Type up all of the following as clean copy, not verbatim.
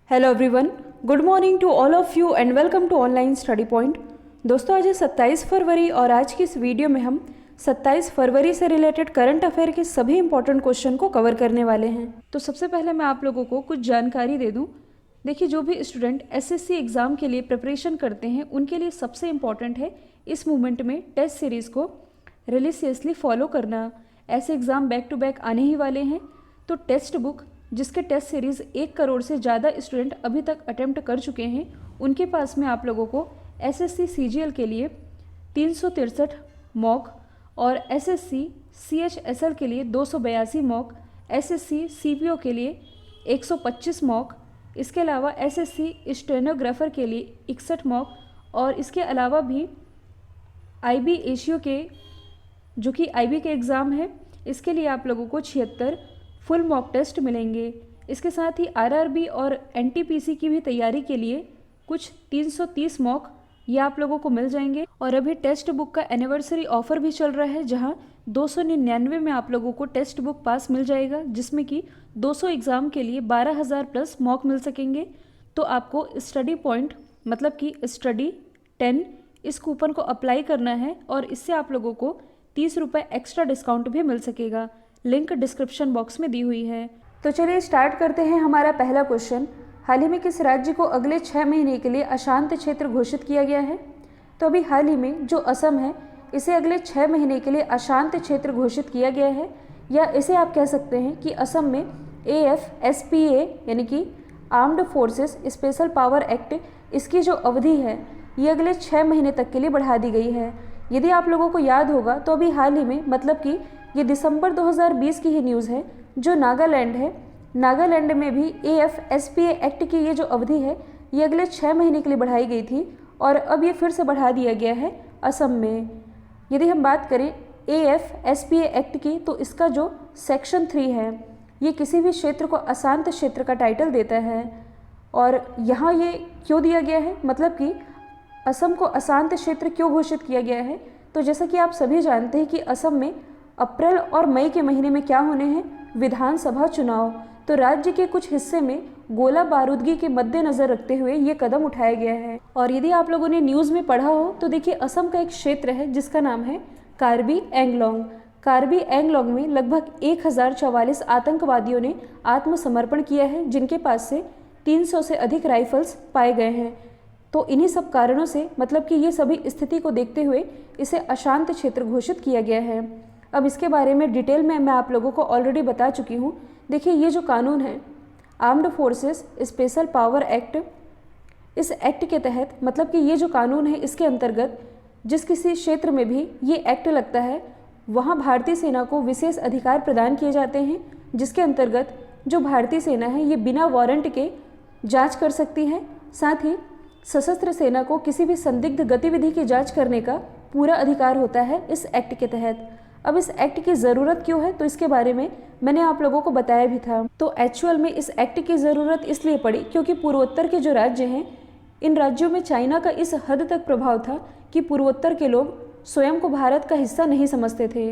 Hello everyone, good morning to all of you and welcome to online study point. दोस्तों, आज है 27 फरवरी और आज की इस वीडियो में हम 27 फरवरी से रिलेटेड करंट अफेयर के सभी इंपॉर्टेंट क्वेश्चन को कवर करने वाले हैं। तो सबसे पहले मैं आप लोगों को कुछ जानकारी दे दूं। देखिए, जो भी स्टूडेंट एसएससी एग्ज़ाम के लिए प्रिपरेशन करते हैं उनके लिए सबसे इम्पॉर्टेंट है इस मूवमेंट में टेस्ट सीरीज़ को रिलीजियसली फॉलो करना। ऐसे एग्ज़ाम बैक टू बैक आने ही वाले हैं, तो टेक्स्ट बुक जिसके टेस्ट सीरीज़ 1 करोड़ से ज़्यादा स्टूडेंट अभी तक अटेम्प्ट कर चुके हैं, उनके पास में आप लोगों को एसएससी सीजीएल के लिए 363 मॉक और एसएससी सीएचएसएल के लिए 282 मॉक, एसएससी सीपीओ के लिए 125 मॉक, इसके अलावा एसएससी स्टेनोग्राफर के लिए 61 मॉक और इसके अलावा भी आईबी एशियो के जो कि आईबी के एग्ज़ाम है, इसके लिए आप लोगों को 76 फुल मॉक टेस्ट मिलेंगे। इसके साथ ही आरआरबी और एनटीपीसी की भी तैयारी के लिए कुछ 330 मॉक ये आप लोगों को मिल जाएंगे। और अभी टेक्स्ट बुक का एनिवर्सरी ऑफर भी चल रहा है, जहां 299 में आप लोगों को टेक्स्ट बुक पास मिल जाएगा, जिसमें कि 200 एग्ज़ाम के लिए 12,000 प्लस मॉक मिल सकेंगे। तो आपको स्टडी पॉइंट मतलब कि स्टडी 10 इस कूपन को अप्लाई करना है और इससे आप लोगों को 30 रुपये एक्स्ट्रा डिस्काउंट भी मिल सकेगा। लिंक डिस्क्रिप्शन बॉक्स में दी हुई है। तो चलिए स्टार्ट करते हैं हमारा पहला क्वेश्चन। हाल ही में किस राज्य को अगले 6 महीने के लिए अशांत क्षेत्र घोषित किया गया है? तो अभी हाल ही में जो असम है, इसे अगले 6 महीने के लिए अशांत क्षेत्र घोषित किया गया है, या इसे आप कह सकते हैं कि असम में AFSPA यानी कि armed forces special power act, इसकी जो अवधि है ये अगले 6 महीने तक के लिए बढ़ा दी गई है। यदि आप लोगों को याद होगा तो अभी हाल ही में मतलब कि ये दिसंबर 2020 की ही न्यूज़ है, जो नागालैंड है, नागालैंड में भी AFSPA एक्ट की ये जो अवधि है ये अगले 6 महीने के लिए बढ़ाई गई थी और अब ये फिर से बढ़ा दिया गया है असम में। यदि हम बात करें AFSPA एक्ट की, तो इसका जो सेक्शन 3 है ये किसी भी क्षेत्र को अशांत क्षेत्र का टाइटल देता है। और यहाँ ये क्यों दिया गया है, मतलब कि असम को अशांत क्षेत्र क्यों घोषित किया गया है? तो जैसा कि आप सभी जानते हैं कि असम में अप्रैल और मई के महीने में क्या होने हैं, विधानसभा चुनाव। तो राज्य के कुछ हिस्से में गोला बारूदगी के मद्देनजर रखते हुए ये कदम उठाया गया है। और यदि आप लोगों ने न्यूज़ में पढ़ा हो तो देखिए, असम का एक क्षेत्र है जिसका नाम है कार्बी एंगलोंग। कार्बी एंगलोंग में लगभग 1044 आतंकवादियों ने आत्मसमर्पण किया है, जिनके पास से 300 से अधिक राइफल्स पाए गए हैं। तो इन्हीं सब कारणों से मतलब कि ये सभी स्थिति को देखते हुए इसे अशांत क्षेत्र घोषित किया गया है। अब इसके बारे में डिटेल में मैं आप लोगों को ऑलरेडी बता चुकी हूँ। देखिए, ये जो कानून है armed forces special power act, इस एक्ट के तहत मतलब कि ये जो कानून है इसके अंतर्गत जिस किसी क्षेत्र में भी ये एक्ट लगता है वहाँ भारतीय सेना को विशेष अधिकार प्रदान किए जाते हैं, जिसके अंतर्गत जो भारतीय सेना है ये बिना वारंट के जाँच कर सकती है। साथ ही सशस्त्र सेना को किसी भी संदिग्ध गतिविधि की जाँच करने का पूरा अधिकार होता है इस एक्ट के तहत। अब इस एक्ट की ज़रूरत क्यों है, तो इसके बारे में मैंने आप लोगों को बताया भी था। तो एक्चुअल में इस एक्ट की ज़रूरत इसलिए पड़ी क्योंकि पूर्वोत्तर के जो राज्य हैं, इन राज्यों में चाइना का इस हद तक प्रभाव था कि पूर्वोत्तर के लोग स्वयं को भारत का हिस्सा नहीं समझते थे।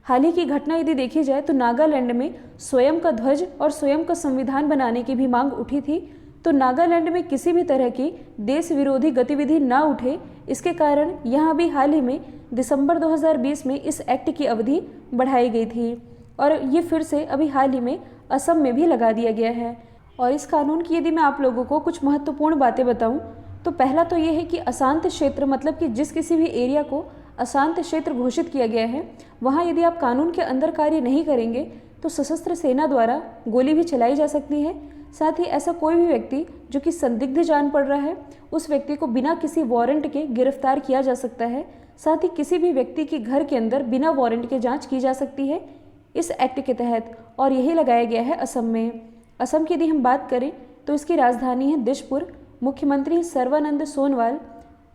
हाल ही की घटना यदि देखी जाए तो नागालैंड में स्वयं का ध्वज और स्वयं का संविधान बनाने की भी मांग उठी थी। तो नागालैंड में किसी भी तरह की देश विरोधी गतिविधि ना उठे, इसके कारण यहाँ भी हाल ही में दिसंबर 2020 में इस एक्ट की अवधि बढ़ाई गई थी और ये फिर से अभी हाल ही में असम में भी लगा दिया गया है। और इस कानून की यदि मैं आप लोगों को कुछ महत्वपूर्ण बातें बताऊं, तो पहला तो ये है कि अशांत क्षेत्र मतलब कि जिस किसी भी एरिया को अशांत क्षेत्र घोषित किया गया है, वहाँ यदि आप कानून के अंदर कार्य नहीं करेंगे तो सशस्त्र सेना द्वारा गोली भी चलाई जा सकती है। साथ ही ऐसा कोई भी व्यक्ति जो कि संदिग्ध जान पड़ रहा है, उस व्यक्ति को बिना किसी वारंट के गिरफ्तार किया जा सकता है। साथ ही किसी भी व्यक्ति के घर के अंदर बिना वारंट के जांच की जा सकती है इस एक्ट के तहत, और यही लगाया गया है असम में। असम की यदि हम बात करें तो इसकी राजधानी है दिसपुर, मुख्यमंत्री सर्बानंद सोनोवाल,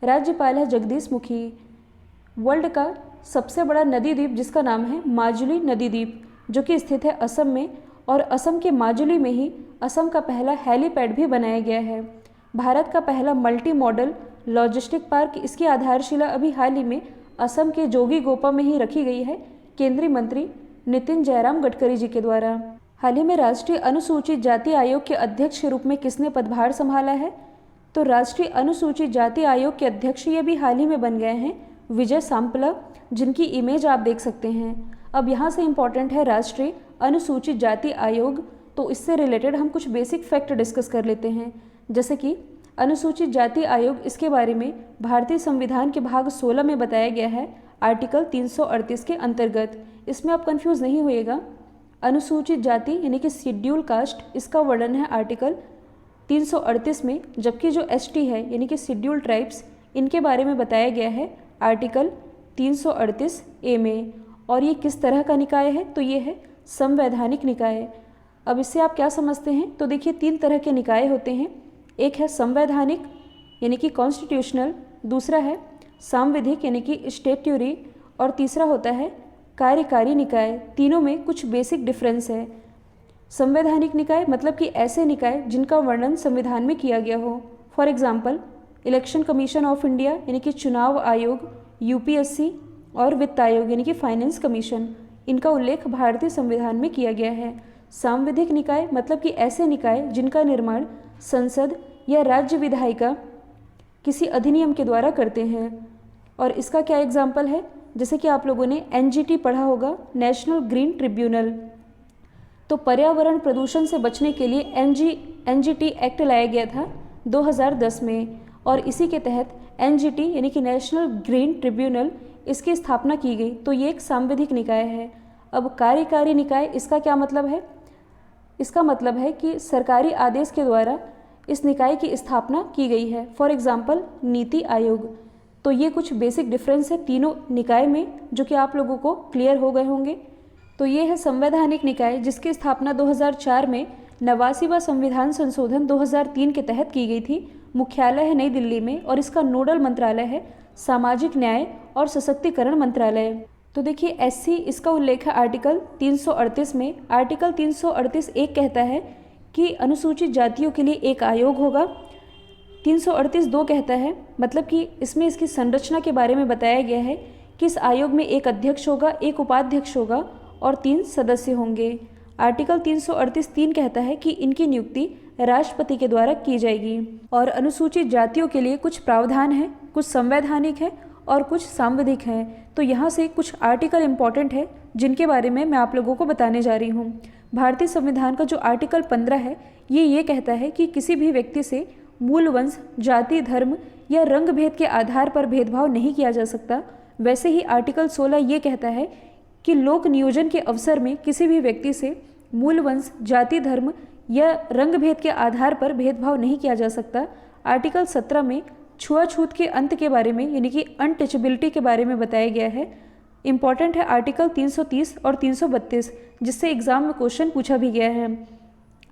राज्यपाल है जगदीश मुखी। वर्ल्ड का सबसे बड़ा नदी द्वीप जिसका नाम है माजुली नदी द्वीप, जो कि स्थित है असम में, और असम के माजुली में ही असम का पहला हेलीपैड भी बनाया गया है। भारत का पहला मल्टी मॉडल लॉजिस्टिक पार्क, इसकी आधारशिला अभी हाल ही में असम के जोगीघोपा में ही रखी गई है केंद्रीय मंत्री नितिन जयराम गडकरी जी के द्वारा। हाल ही में राष्ट्रीय अनुसूचित जाति आयोग के अध्यक्ष के रूप में किसने पदभार संभाला है? तो राष्ट्रीय अनुसूचित जाति आयोग के अध्यक्ष ये भी हाल ही में बन गए हैं विजय सांपला, जिनकी इमेज आप देख सकते हैं। अब यहाँ से इम्पॉर्टेंट है राष्ट्रीय अनुसूचित जाति आयोग, तो इससे रिलेटेड हम कुछ बेसिक फैक्ट डिस्कस कर लेते हैं। जैसे कि अनुसूचित जाति आयोग, इसके बारे में भारतीय संविधान के भाग 16 में बताया गया है आर्टिकल 338 के अंतर्गत। इसमें आप कंफ्यूज नहीं होइएगा। अनुसूचित जाति यानी कि शेड्यूल कास्ट, इसका वर्णन है आर्टिकल 338 में, जबकि जो एसटी है यानी कि शेड्यूल ट्राइब्स, इनके बारे में बताया गया है आर्टिकल 338 ए में। और ये किस तरह का निकाय है? तो ये है संवैधानिक निकाय। अब इससे आप क्या समझते हैं? तो देखिए 3 तरह के निकाय होते हैं। एक है संवैधानिक यानी कि कॉन्स्टिट्यूशनल, दूसरा है सांविधिक यानी कि स्टैट्यूटरी, और तीसरा होता है कार्यकारी निकाय। तीनों में कुछ बेसिक डिफरेंस है। संवैधानिक निकाय मतलब कि ऐसे निकाय जिनका वर्णन संविधान में किया गया हो। For example election commission of India यानी कि चुनाव आयोग, यूपीएससी, और वित्त आयोग यानी कि फाइनेंस कमीशन, इनका उल्लेख भारतीय संविधान में किया गया है। सांविधिक निकाय मतलब कि ऐसे निकाय जिनका निर्माण संसद या राज्य विधायिका किसी अधिनियम के द्वारा करते हैं। और इसका क्या एग्जाम्पल है? जैसे कि आप लोगों ने एनजीटी पढ़ा होगा, नेशनल ग्रीन ट्रिब्यूनल। तो पर्यावरण प्रदूषण से बचने के लिए एनजीटी एक्ट लाया गया था 2010 में, और इसी के तहत एनजीटी यानी कि नेशनल ग्रीन ट्रिब्यूनल, इसकी स्थापना की गई। तो ये एक सांविधिक निकाय है। अब कार्यकारी निकाय, इसका क्या मतलब है? इसका मतलब है कि सरकारी आदेश के द्वारा इस निकाय की स्थापना की गई है। For example NITI Aayog. तो ये कुछ बेसिक डिफरेंस है तीनों निकाय में, जो कि आप लोगों को क्लियर हो गए होंगे। तो ये है संवैधानिक निकाय, जिसकी स्थापना 2004 में 89वां संविधान संशोधन 2003 के तहत की गई थी। मुख्यालय है नई दिल्ली में, और इसका नोडल मंत्रालय है सामाजिक न्याय और सशक्तिकरण मंत्रालय। तो देखिए एससी, इसका उल्लेख है आर्टिकल 338 में। आर्टिकल 338 एक कहता है कि अनुसूचित जातियों के लिए एक आयोग होगा। 338 दो कहता है, मतलब कि इसमें इसकी संरचना के बारे में बताया गया है कि इस आयोग में एक अध्यक्ष होगा, एक उपाध्यक्ष होगा और 3 सदस्य होंगे। आर्टिकल 338 3 कहता है कि इनकी नियुक्ति राष्ट्रपति के द्वारा की जाएगी। और अनुसूचित जातियों के लिए कुछ प्रावधान है, कुछ संवैधानिक है और कुछ सांविधिक हैं। तो यहाँ से कुछ आर्टिकल इम्पॉर्टेंट है जिनके बारे में मैं आप लोगों को बताने जा रही हूँ। भारतीय संविधान का जो आर्टिकल 15 है, ये कहता है कि किसी भी व्यक्ति से मूल वंश, जाति, धर्म या रंग भेद के आधार पर भेदभाव नहीं किया जा सकता। वैसे ही आर्टिकल 16 ये कहता है कि लोक नियोजन के अवसर में किसी भी व्यक्ति से मूल वंश, जाति, धर्म या रंग भेद के आधार पर भेदभाव नहीं किया जा सकता। आर्टिकल 17 में छुआछूत के अंत के बारे में यानी कि अनटचेबिलिटी के बारे में बताया गया है। इंपॉर्टेंट है आर्टिकल 330 और 332, जिससे एग्जाम में क्वेश्चन पूछा भी गया है।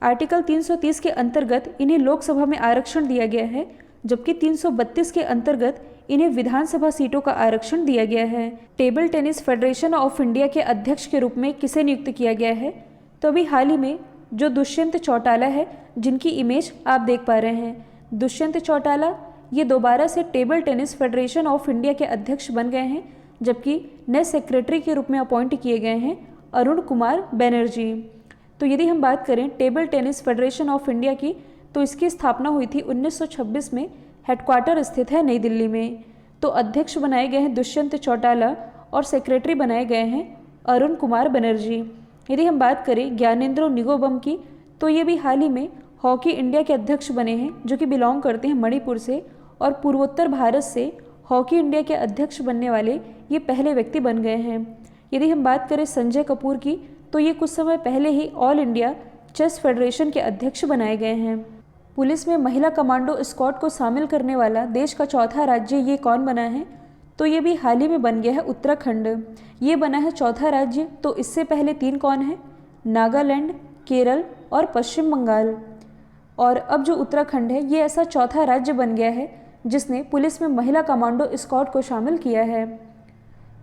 आर्टिकल 330 के अंतर्गत इन्हें लोकसभा में आरक्षण दिया गया है, जबकि 332 के अंतर्गत इन्हें विधानसभा सीटों का आरक्षण दिया गया है। Table tennis federation of India के अध्यक्ष के रूप में किसे नियुक्त किया गया है? तो अभी हाल ही में जो दुष्यंत चौटाला है, जिनकी इमेज आप देख पा रहे हैं, दुष्यंत चौटाला ये दोबारा से table tennis federation of India के अध्यक्ष बन गए हैं, जबकि नए सेक्रेटरी के रूप में अपॉइंट किए गए हैं अरुण कुमार बनर्जी। तो यदि हम बात करें table tennis federation of India की, तो इसकी स्थापना हुई थी 1926 में, हेडक्वार्टर स्थित है नई दिल्ली में। तो अध्यक्ष बनाए गए हैं दुष्यंत चौटाला और सेक्रेटरी बनाए गए हैं अरुण कुमार बनर्जी। यदि हम बात करें ज्ञानेंद्रो निगोबम की, तो ये भी हाल ही में हॉकी इंडिया के अध्यक्ष बने हैं, जो कि बिलोंग करते हैं मणिपुर से, और पूर्वोत्तर भारत से हॉकी इंडिया के अध्यक्ष बनने वाले ये पहले व्यक्ति बन गए हैं। यदि हम बात करें संजय कपूर की, तो ये कुछ समय पहले ही ऑल इंडिया चेस फेडरेशन के अध्यक्ष बनाए गए हैं। पुलिस में महिला कमांडो स्क्वाड को शामिल करने वाला देश का चौथा राज्य ये कौन बना है? तो ये भी हाल ही में बन गया है उत्तराखंड। ये बना है चौथा राज्य। तो इससे पहले 3 कौन है? नागालैंड, केरल और पश्चिम बंगाल। और अब जो उत्तराखंड है, ये ऐसा चौथा राज्य बन गया है जिसने पुलिस में महिला कमांडो स्क्वाड को शामिल किया है।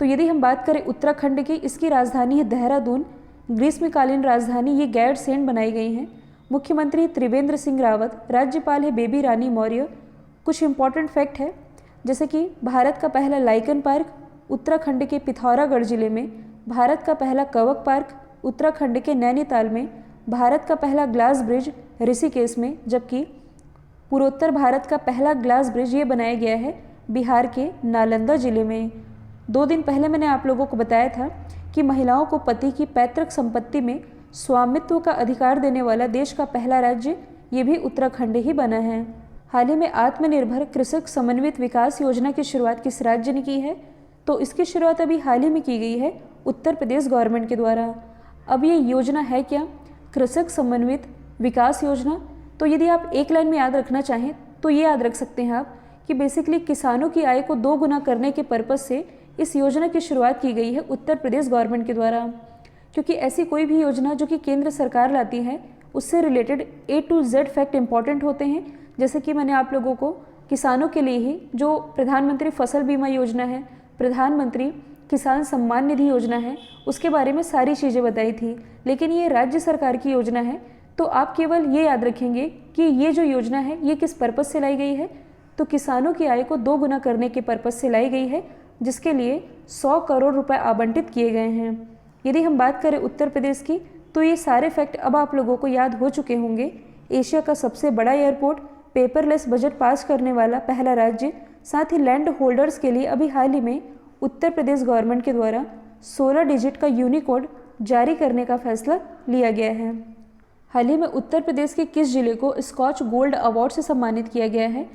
तो यदि हम बात करें उत्तराखंड की, इसकी राजधानी है देहरादून। ग्रीष्मकालीन राजधानी ये गैरसैंण बनाई गई हैं। मुख्यमंत्री त्रिवेंद्र सिंह रावत, राज्यपाल है बेबी रानी मौर्य। कुछ इंपॉर्टेंट फैक्ट है, जैसे कि भारत का पहला लाइकन पार्क उत्तराखंड के पिथौरागढ़ जिले में, भारत का पहला कवक पार्क उत्तराखंड के नैनीताल में, भारत का पहला ग्लास ब्रिज ऋषिकेश में, जबकि पूर्वोत्तर भारत का पहला ग्लास ब्रिज ये बनाया गया है बिहार के नालंदा जिले में। 2 दिन पहले मैंने आप लोगों को बताया था कि महिलाओं को पति की पैतृक संपत्ति में स्वामित्व का अधिकार देने वाला देश का पहला राज्य ये भी उत्तराखंड ही बना है। हाल ही में आत्मनिर्भर कृषक समन्वित विकास योजना की शुरुआत किस राज्य ने की है? तो इसकी शुरुआत अभी हाल ही में की गई है उत्तर प्रदेश गवर्नमेंट के द्वारा। अब ये योजना है क्या? कृषक समन्वित विकास योजना। तो यदि आप एक लाइन में याद रखना चाहें तो ये याद रख सकते हैं आप कि बेसिकली किसानों की आय को 2 गुना करने के पर्पज़ से इस योजना की शुरुआत की गई है उत्तर प्रदेश गवर्नमेंट के द्वारा। क्योंकि ऐसी कोई भी योजना जो कि केंद्र सरकार लाती है उससे related A to Z fact important होते हैं। जैसे कि मैंने आप लोगों को किसानों के लिए ही जो प्रधानमंत्री फसल बीमा योजना है, प्रधानमंत्री किसान सम्मान निधि योजना है, उसके बारे में सारी चीज़ें बताई थी। लेकिन ये राज्य सरकार की योजना है, तो आप केवल ये याद रखेंगे कि ये जो योजना है ये किस पर्पज़ से लाई गई है। तो किसानों की आय को 2 गुना करने के पर्पज़ से लाई गई है, जिसके लिए 100 करोड़ रुपए आवंटित किए गए हैं। यदि हम बात करें उत्तर प्रदेश की, तो ये सारे फैक्ट अब आप लोगों को याद हो चुके होंगे। एशिया का सबसे बड़ा एयरपोर्ट, पेपरलेस बजट पास करने वाला पहला राज्य, साथ ही लैंड होल्डर्स के लिए अभी हाल ही में उत्तर प्रदेश गवर्नमेंट के द्वारा 16 डिजिट का यूनिकोड जारी करने का फैसला लिया गया है। हाल ही में उत्तर प्रदेश के किस जिले को स्कॉच गोल्ड अवार्ड से सम्मानित किया गया है?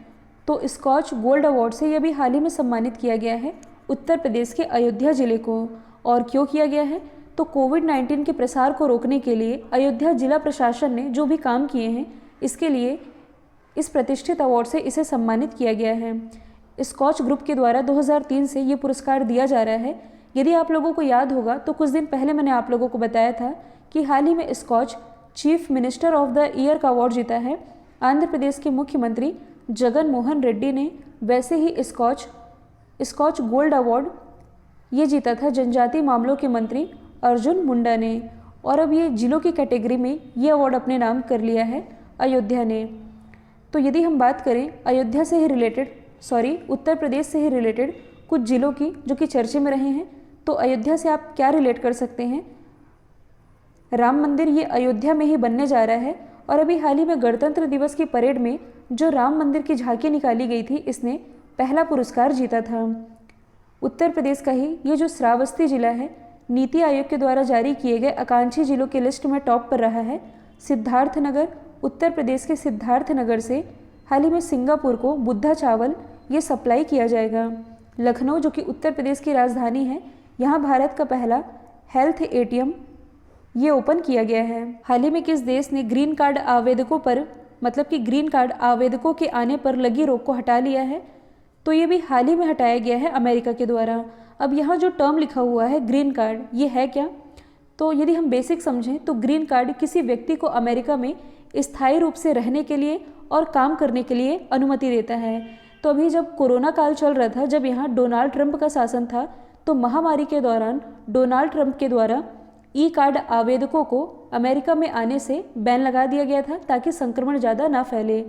तो स्कॉच गोल्ड अवार्ड से यह भी हाल ही में सम्मानित किया गया है उत्तर प्रदेश के अयोध्या जिले को। और क्यों किया गया है? तो कोविड-19 के प्रसार को रोकने के लिए अयोध्या जिला प्रशासन ने जो भी काम किए हैं, इसके लिए इस प्रतिष्ठित अवार्ड से इसे सम्मानित किया गया है। स्कॉच ग्रुप के द्वारा 2003 से ये पुरस्कार दिया जा रहा है। यदि आप लोगों को याद होगा तो कुछ दिन पहले मैंने आप लोगों को बताया था कि हाल ही में Scotch chief minister of the year का अवार्ड जीता है आंध्र प्रदेश के मुख्यमंत्री जगन मोहन रेड्डी ने। वैसे ही स्कॉच गोल्ड अवार्ड ये जीता था जनजातीय मामलों के मंत्री अर्जुन मुंडा ने। और अब ये जिलों की कैटेगरी में ये अवार्ड अपने नाम कर लिया है अयोध्या ने। तो यदि हम बात करें अयोध्या से ही रिलेटेड, उत्तर प्रदेश से ही रिलेटेड कुछ जिलों की जो कि चर्चे में रहे हैं, तो अयोध्या से आप क्या रिलेट कर सकते हैं? राम मंदिर ये अयोध्या में ही बनने जा रहा है। और अभी हाल ही में गणतंत्र दिवस की परेड में जो राम मंदिर की झांकी निकाली गई थी, इसने पहला पुरस्कार जीता था। उत्तर प्रदेश का ही ये जो श्रावस्ती जिला है, नीति आयोग के द्वारा जारी किए गए आकांक्षी जिलों की लिस्ट में टॉप पर रहा है। सिद्धार्थनगर, उत्तर प्रदेश के सिद्धार्थनगर से हाल ही में सिंगापुर को बुद्धा चावल ये सप्लाई किया जाएगा। लखनऊ जो कि उत्तर प्रदेश की राजधानी है, यहाँ भारत का पहला हेल्थ ATM ये ओपन किया गया है। हाल ही में किस देश ने ग्रीन कार्ड आवेदकों पर, मतलब कि ग्रीन कार्ड आवेदकों के आने पर लगी रोक को हटा लिया है? तो ये भी हाल ही में हटाया गया है अमेरिका के द्वारा। अब यहाँ जो टर्म लिखा हुआ है ग्रीन कार्ड, ये है क्या? तो यदि हम बेसिक समझें तो ग्रीन कार्ड किसी व्यक्ति को अमेरिका में स्थायी रूप से रहने के लिए और काम करने के लिए अनुमति देता है। तो अभी जब कोरोना काल चल रहा था, जब यहाँ डोनाल्ड ट्रंप का शासन था, तो महामारी के दौरान डोनाल्ड ट्रंप के द्वारा कार्ड आवेदकों को अमेरिका में आने से बैन लगा दिया गया था ताकि संक्रमण ज़्यादा ना फैले।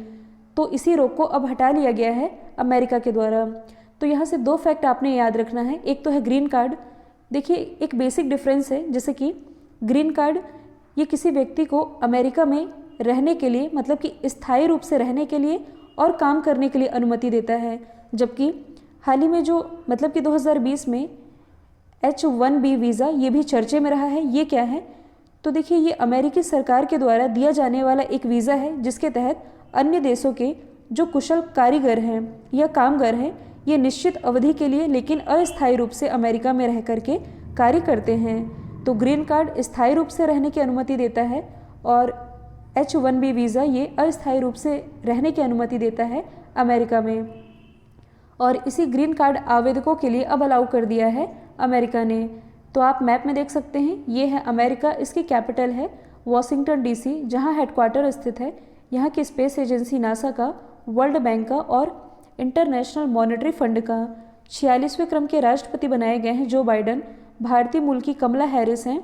तो इसी रोक को अब हटा लिया गया है अमेरिका के द्वारा। तो यहाँ से 2 फैक्ट आपने याद रखना है। एक तो है ग्रीन कार्ड। देखिए एक बेसिक डिफरेंस है, जैसे कि ग्रीन कार्ड ये किसी व्यक्ति को अमेरिका में रहने के लिए, मतलब कि स्थायी रूप से रहने के लिए और काम करने के लिए अनुमति देता है। जबकि हाल ही में जो, मतलब कि 2020 में H-1B वीज़ा ये भी चर्चे में रहा है। ये क्या है? तो देखिए ये अमेरिकी सरकार के द्वारा दिया जाने वाला एक वीज़ा है, जिसके तहत अन्य देशों के जो कुशल कारीगर हैं या कामगार हैं, ये निश्चित अवधि के लिए लेकिन अस्थायी रूप से अमेरिका में रह करके कार्य करते हैं। तो ग्रीन कार्ड स्थायी रूप से रहने की अनुमति देता है और H-1B वीज़ा ये अस्थायी रूप से रहने की अनुमति देता है अमेरिका में। और इसी ग्रीन कार्ड आवेदकों के लिए अब अलाउ कर दिया है अमेरिका ने। तो आप मैप में देख सकते हैं, ये है अमेरिका, इसकी कैपिटल है वॉशिंगटन DC, जहाँ हेडक्वार्टर स्थित है यहाँ की स्पेस एजेंसी नासा का, वर्ल्ड बैंक का और इंटरनेशनल मॉनेटरी फंड का। 46वें क्रम के राष्ट्रपति बनाए गए हैं जो बाइडन। भारतीय मूल की कमला हैरिस हैं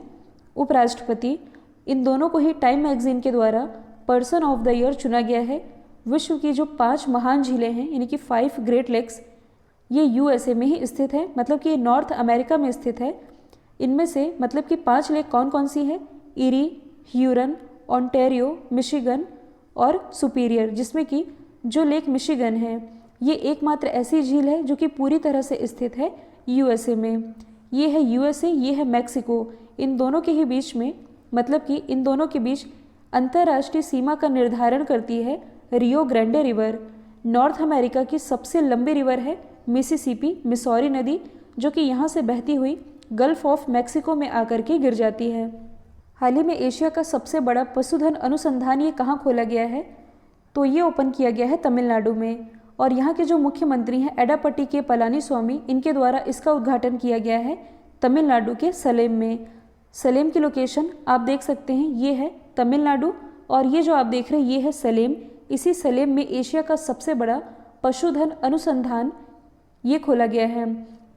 उपराष्ट्रपति। इन दोनों को ही टाइम मैगजीन के द्वारा पर्सन ऑफ द ईयर चुना गया है। विश्व की जो 5 महान झीलें हैं, यानी कि 5 ग्रेट लेक्स, ये USA में ही स्थित है, मतलब कि ये नॉर्थ अमेरिका में स्थित है। इनमें से मतलब कि 5 लेक कौन कौन सी है? ईरी, ह्यूरन, ओंटारियो, मिशिगन और सुपीरियर, जिसमें कि जो लेक मिशिगन है ये एकमात्र ऐसी झील है जो कि पूरी तरह से स्थित है यूएसए में। ये है यूएसए, ये है मैक्सिको। इन दोनों के ही बीच में, मतलब कि इन दोनों के बीच अंतर्राष्ट्रीय सीमा का निर्धारण करती है Rio Grande river. North America की सबसे लंबी रिवर है मिसिसिपी, मिसौरी नदी, जो कि यहाँ से बहती हुई गल्फ ऑफ मैक्सिको में आकर के गिर जाती है। हाल ही में एशिया का सबसे बड़ा पशुधन अनुसंधान ये कहाँ खोला गया है? तो ये ओपन किया गया है तमिलनाडु में, और यहाँ के जो मुख्यमंत्री हैं एडापट्टी के पलानीस्वामी, इनके द्वारा इसका उद्घाटन किया गया है तमिलनाडु के सलेम में। सलेम की लोकेशन आप देख सकते हैं, ये है तमिलनाडु, और ये जो आप देख रहे हैं ये है सलेम। इसी सलेम में एशिया का सबसे बड़ा पशुधन अनुसंधान ये खोला गया है।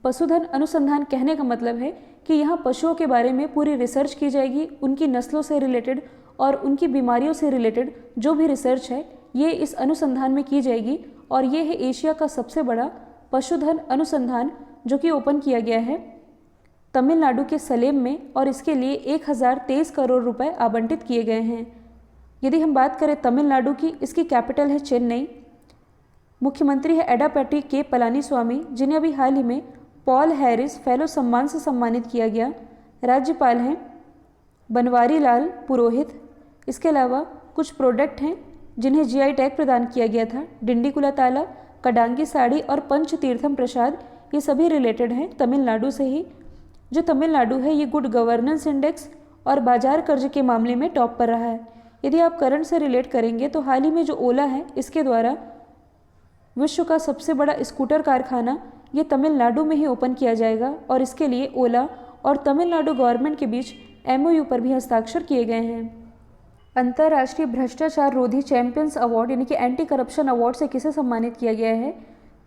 पशुधन अनुसंधान कहने का मतलब है कि यहाँ पशुओं के बारे में पूरी रिसर्च की जाएगी, उनकी नस्लों से रिलेटेड और उनकी बीमारियों से रिलेटेड जो भी रिसर्च है ये इस अनुसंधान में की जाएगी। और ये है एशिया का सबसे बड़ा पशुधन अनुसंधान जो कि ओपन किया गया है तमिलनाडु के सलेम में, और इसके लिए 1023 करोड़ रुपए आवंटित किए गए हैं। यदि हम बात करें तमिलनाडु की, इसकी कैपिटल है चेन्नई। मुख्यमंत्री है एडापट्टी के पलानीस्वामी, जिन्हें अभी हाल ही में पॉल हैरिस फेलो सम्मान से सम्मानित किया गया। राज्यपाल हैं बनवारी लाल पुरोहित। इसके अलावा कुछ प्रोडक्ट हैं जिन्हें जीआई टैग प्रदान किया गया था। डिंडीकुला ताला, कडांगी साड़ी और पंचतीर्थम प्रसाद, ये सभी रिलेटेड हैं तमिलनाडु से ही। जो तमिलनाडु है ये गुड गवर्नेंस इंडेक्स और बाजार कर्ज के मामले में टॉप पर रहा है। यदि आप करंट से रिलेट करेंगे तो हाल ही में जो ओला है इसके द्वारा विश्व का सबसे बड़ा स्कूटर कारखाना ये तमिलनाडु में ही ओपन किया जाएगा, और इसके लिए ओला और तमिलनाडु गवर्नमेंट के बीच एमओयू पर भी हस्ताक्षर किए गए हैं। अंतर्राष्ट्रीय भ्रष्टाचार रोधी चैंपियंस अवार्ड यानी कि एंटी करप्शन अवार्ड से किसे सम्मानित किया गया है?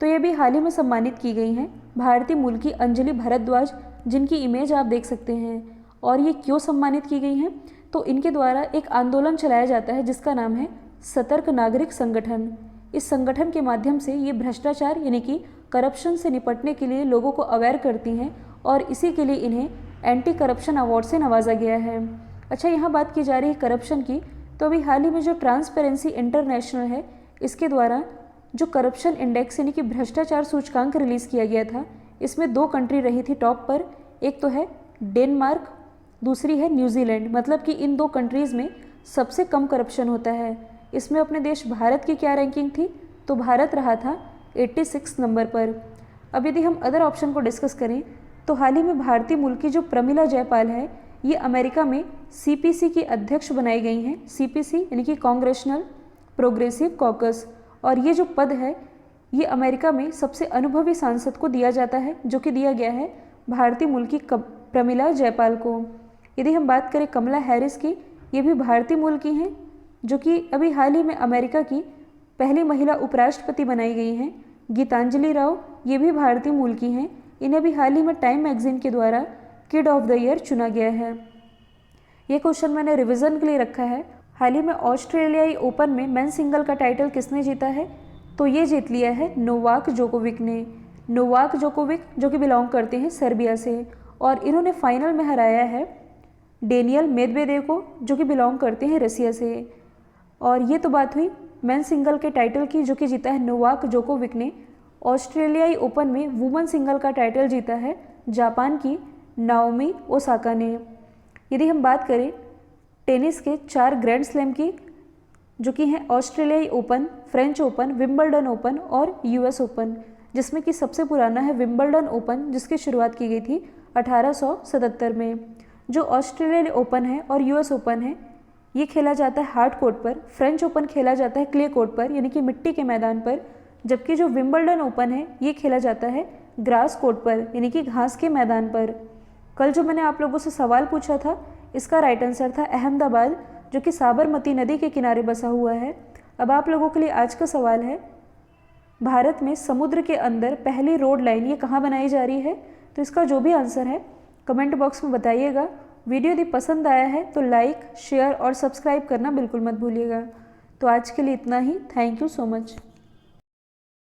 तो ये भी हाल ही में सम्मानित की गई हैं भारतीय मूल की अंजलि भारद्वाज, जिनकी इमेज आप देख सकते हैं। और ये क्यों सम्मानित की गई हैं? तो इनके द्वारा एक आंदोलन चलाया जाता है जिसका नाम है सतर्क नागरिक संगठन। इस संगठन के माध्यम से ये भ्रष्टाचार यानी कि करप्शन से निपटने के लिए लोगों को अवेयर करती हैं, और इसी के लिए इन्हें एंटी करप्शन अवार्ड से नवाजा गया है। अच्छा, यहाँ बात की जा रही है करप्शन की, तो अभी हाल ही में जो ट्रांसपेरेंसी इंटरनेशनल है इसके द्वारा जो करप्शन इंडेक्स यानी कि भ्रष्टाचार सूचकांक रिलीज़ किया गया था, इसमें 2 कंट्री रही थी टॉप पर। एक तो है डेनमार्क, दूसरी है न्यूजीलैंड। मतलब कि इन 2 कंट्रीज़ में सबसे कम करप्शन होता है। इसमें अपने देश भारत की क्या रैंकिंग थी? तो भारत रहा था 86 नंबर पर। अब यदि हम अदर ऑप्शन को डिस्कस करें तो हाल ही में भारतीय मूल की जो प्रमिला जयपाल है ये अमेरिका में सीपीसी की अध्यक्ष बनाई गई हैं। सीपीसी यानी कि कांग्रेशनल प्रोग्रेसिव कॉकस, और ये जो पद है ये अमेरिका में सबसे अनुभवी सांसद को दिया जाता है, जो कि दिया गया है भारतीय मूल की प्रमिला जयपाल को। यदि हम बात करें कमला हैरिस की, ये भी भारतीय मूल की हैं, जो कि अभी हाल ही में अमेरिका की पहली महिला उपराष्ट्रपति बनाई गई हैं। गीतांजलि राव, ये भी भारतीय मूल की हैं। इन्हें भी हाल ही में टाइम मैगजीन के द्वारा किड ऑफ द ईयर चुना गया है। ये क्वेश्चन मैंने रिवीजन के लिए रखा है। हाल ही में ऑस्ट्रेलियाई ओपन में मेन सिंगल का टाइटल किसने जीता है? तो ये जीत लिया है नोवाक जोकोविक ने। नोवाक जोकोविक जो कि बिलोंग करते हैं सर्बिया से, और इन्होंने फाइनल में हराया है डेनियल मेदवेदेव को, जो कि बिलोंग करते हैं रसिया से। और ये तो बात हुई मेन सिंगल के टाइटल की, जो कि जीता है नोवाक जोकोविक ने। ऑस्ट्रेलियाई ओपन में वुमेन सिंगल का टाइटल जीता है जापान की नाओमी ओसाका ने। यदि हम बात करें टेनिस के 4 ग्रैंड स्लैम की, जो कि हैं ऑस्ट्रेलियाई open, French open, Wimbledon open और यूएस ओपन, जिसमें कि सबसे पुराना है विंबलडन ओपन, जिसकी शुरुआत की गई थी 1877 में। जो ऑस्ट्रेलियाई ओपन है और यूएस ओपन है ये खेला जाता है हार्ड कोर्ट पर। फ्रेंच ओपन खेला जाता है क्ले कोर्ट पर यानी कि मिट्टी के मैदान पर, जबकि जो विंबलडन ओपन है ये खेला जाता है ग्रास कोर्ट पर यानी कि घास के मैदान पर। कल जो मैंने आप लोगों से सवाल पूछा था इसका राइट आंसर था अहमदाबाद, जो कि साबरमती नदी के किनारे बसा हुआ है। अब आप लोगों के लिए आज का सवाल है, भारत में समुद्र के अंदर पहली रोड लाइन ये कहाँ बनाई जा रही है? तो इसका जो भी आंसर है कमेंट बॉक्स में बताइएगा। वीडियो यदि पसंद आया है तो लाइक, शेयर और सब्सक्राइब करना बिल्कुल मत भूलिएगा। तो आज के लिए इतना ही। Thank you so much.